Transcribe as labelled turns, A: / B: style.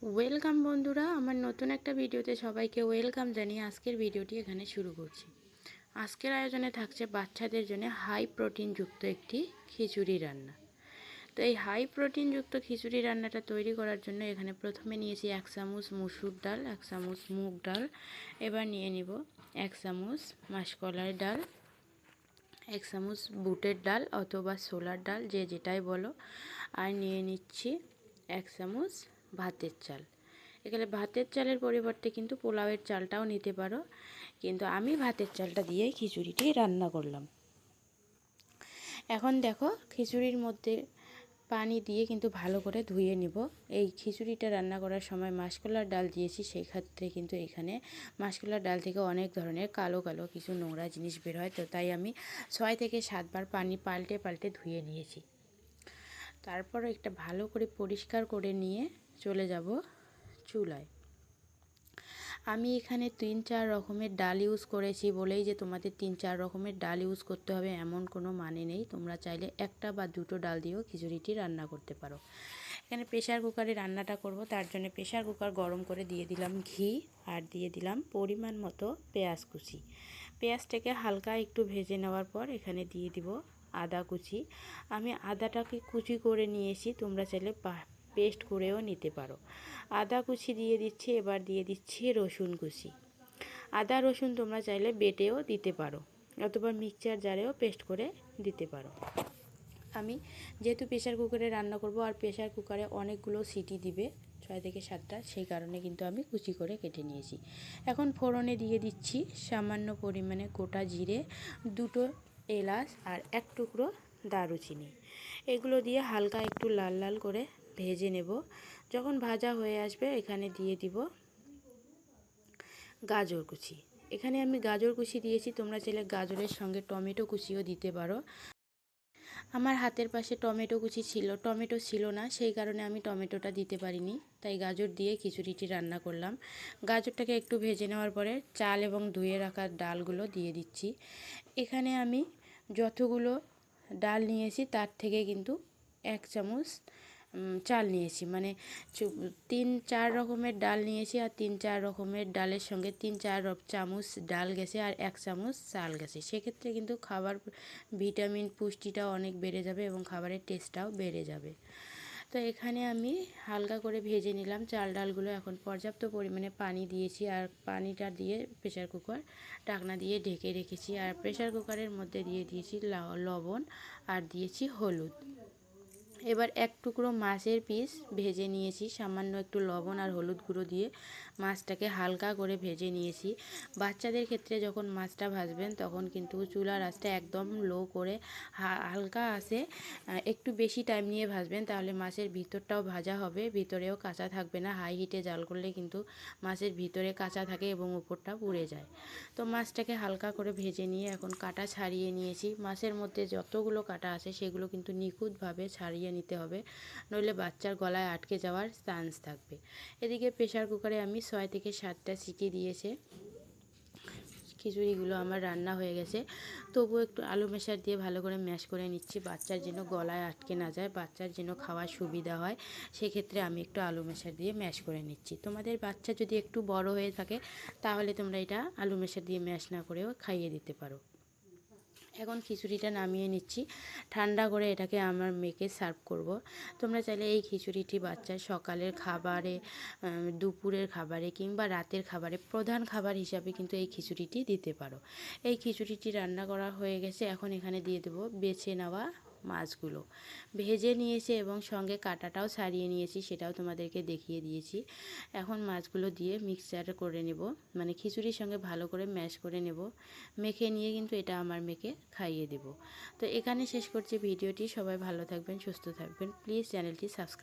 A: Welcome বন্ধুরা, আমার নতুন একটা ভিডিওতে সবাইকে ওয়েলকাম জানিয়ে আজকের ভিডিওটি এখানে শুরু করছি। আজকের আয়োজনে থাকছে বাচ্চাদের জন্য হাই প্রোটিনযুক্ত একটি খিচুড়ি রান্না। তো এই হাই প্রোটিনযুক্ত খিচুড়ি রান্নাটা তৈরি করার জন্য এখানে প্রথমে নিয়েছি 1 চামচ মসুর ডাল, 1 চামচ মুগ ডাল, এবার নিয়ে নিব 1 চামচ মাসকলাই ডাল, 1 চামচ বুটের ডাল অথবা ছোলার ডাল, যে যেটাই বলো, আর নিয়ে নিচ্ছি 1 চামচ ভাতের চাল। এখানে ভাতের চালের পরিবর্তে কিন্তু পোলাওয়ের চালটাও নিতে পারো, কিন্তু আমি ভাতের চালটা দিয়েই খিচুড়িটি রান্না করলাম। এখন দেখো, খিচুড়ির মধ্যে পানি দিয়ে কিন্তু ভালো করে ধুয়ে নিব। এই খিচুড়িটা রান্না করার সময় মাসকলার ডাল দিয়েছি, সেই ক্ষেত্রে কিন্তু এখানে মাসকলার ডাল থেকে অনেক ধরনের কালো কালো কিছু নোংরা জিনিস বের হয়, তো তাই আমি 6 থেকে 7 বার পানি পাল্টে পাল্টে ধুয়ে নিয়েছি। তারপর একটা ভালো করে পরিষ্কার করে নিয়ে চলে যাব চুলায়। আমি এখানে 3-4 রকমের ডাল ইউজ করেছি বলেই যে তোমাদের 3-4 রকমের ডাল ইউজ করতে হবে এমন কোনো মানে নেই। তোমরা চাইলে একটা বা দুটো ডাল দিয়েও খিচুড়িটি রান্না করতে পারো। এখানে প্রেশার কুকারে রান্নাটা করব, তার জন্য প্রেশার কুকার গরম করে দিয়ে দিলাম ঘি, আর দিয়ে দিলাম পরিমাণ মতো পেঁয়াজ কুচি। পেঁয়াজটাকে হালকা একটু ভেজে নেওয়ার পর এখানে দিয়ে দিব আদা কুচি। আমি আদাটাকে কুচি করে নিয়েছি, তোমরা চাইলে পেস্ট করেও নিতে পারো। আদা কুচি দিয়ে দিচ্ছি, এবার দিয়ে দিচ্ছি রসুন কুচি। আদা রসুন তোমরা চাইলে বেটেও দিতে পারো অথবা মিক্সচার জারেও পেস্ট করে দিতে পারো। আমি যেহেতু প্রেশার কুকারে রান্না করব আর প্রেশার কুকারে অনেকগুলো সিটি দিবে, 6 থেকে 7টা, সেই কারণে কিন্তু আমি কুচি করে কেটে নিয়েছি। এখন ফোড়নে দিয়ে দিচ্ছি সামান্য পরিমাণে গোটা জিরে, 2টো এলাচ আর 1 টুকরো দারুচিনি। এগুলো দিয়ে হালকা একটু লাল লাল করে ভেজে নেব। যখন ভাজা হয়ে আসবে এখানে দিয়ে দিব গাজর কুচি। এখানে আমি গাজর কুচি দিয়েছি, তোমরা চাইলে গাজরের সঙ্গে টমেটো কুচিও দিতে পারো। আমার হাতের পাশে টমেটো ছিল না, সেই কারণে আমি টমেটোটা দিতে পারিনি, তাই গাজর দিয়ে খিচুড়িটি রান্না করলাম। গাজরটাকে একটু ভেজে নেওয়ার পরে চাল এবং ধুয়ে রাখা ডালগুলো দিয়ে দিচ্ছি। এখানে আমি যতগুলো ডাল নিয়েছি তার থেকে কিন্তু 1 চামচ চাল নিয়েছি, মানে 3-4 রকমের ডাল নিয়েছি, আর 3-4 রকমের ডালের সঙ্গে 3-4 চামচ ডাল গেছে আর 1 চামচ চাল গেছে। সেক্ষেত্রে কিন্তু খাবার ভিটামিন পুষ্টিটাও অনেক বেড়ে যাবে এবং খাবারের টেস্টটাও বেড়ে যাবে। তো এখানে আমি হালকা করে ভেজে নিলাম চাল ডালগুলো। এখন পর্যাপ্ত পরিমাণে পানি দিয়েছি, আর পানিটা দিয়ে প্রেশার কুকার ঢাকনা দিয়ে ঢেকে রেখেছি। আর প্রেশার কুকারের মধ্যে দিয়ে দিয়েছি লবণ আর দিয়েছি হলুদ। এবার 1 টুকরো মাছের পিস ভেজে নিয়েছি, সামান্য একটু লবণ আর হলুদ গুঁড়ো দিয়ে মাছটাকে হালকা করে ভেজে নিয়েছি। বাচ্চাদের ক্ষেত্রে যখন মাছটা ভাজবেন তখন কিন্তু চুলার আঁচটা একদম লো করে হালকা আঁচে একটু বেশি টাইম নিয়ে ভাজবেন, তাহলে মাছের ভিতরটাও ভাজা হবে, ভিতরেও কাঁচা থাকবে না। হাই হিটে জাল করলে কিন্তু মাছের ভিতরে কাঁচা থাকে এবং উপরটা পুড়ে যায়। তো মাছটাকে হালকা করে ভেজে নিয়ে এখন কাঁটা ছাড়িয়ে নিয়েছি। মাছের মধ্যে যতগুলো কাঁটা আছে সেগুলো কিন্তু নিখুঁতভাবে ছাড়িয়ে নিতে হবে, নইলে বাচ্চার গলায় আটকে যাওয়ার চান্স থাকবে। এদিকে প্রেশার কুকারে আমি 6 থেকে 7টা সিটি দিয়েছে খিচুড়িগুলো আমার রান্না হয়ে গেছে। তবুও একটু আলু মেশার দিয়ে ভালো করে ম্যাশ করে নিচ্ছি, বাচ্চার যেন গলায় আটকে না যায়, বাচ্চার যেন খাওয়ার সুবিধা হয়, সেক্ষেত্রে আমি একটু আলু মেশার দিয়ে ম্যাশ করে নিচ্ছি। তোমাদের বাচ্চা যদি একটু বড় হয়ে থাকে তাহলে তোমরা এটা আলু মেশার দিয়ে ম্যাশ না করেও খাইয়ে দিতে পারো। এখন খিচুড়িটা নামিয়ে নিচ্ছি, ঠান্ডা করে এটাকে আমার মেয়েকে সার্ভ করব। তোমরা চাইলে এই খিচুড়িটি বাচ্চার সকালের খাবারে, দুপুরের খাবারে কিংবা রাতের খাবারে প্রধান খাবার হিসাবে কিন্তু এই খিচুড়িটি দিতে পারো। এই খিচুড়িটি রান্না করা হয়ে গেছে, এখন এখানে দিয়ে দেবো বেছে নেওয়া মাছগুলো। ভেজে নিয়েছি এবং সঙ্গে কাঁটাটাও ছাড়িয়ে নিয়েছি, সেটাও তোমাদেরকে দেখিয়ে দিয়েছি। এখন মাছগুলো দিয়ে মিক্সচার করে নেব, মানে খিচুড়ির সঙ্গে ভালো করে ম্যাশ করে নেব। মেখে নিয়ে কিন্তু এটা আমার মেয়েকে খাইয়ে দেব। তো এখানে শেষ করছি ভিডিওটি। সবাই ভালো থাকবেন, সুস্থ থাকবেন, প্লিজ চ্যানেলটি সাবস্ক্রাইব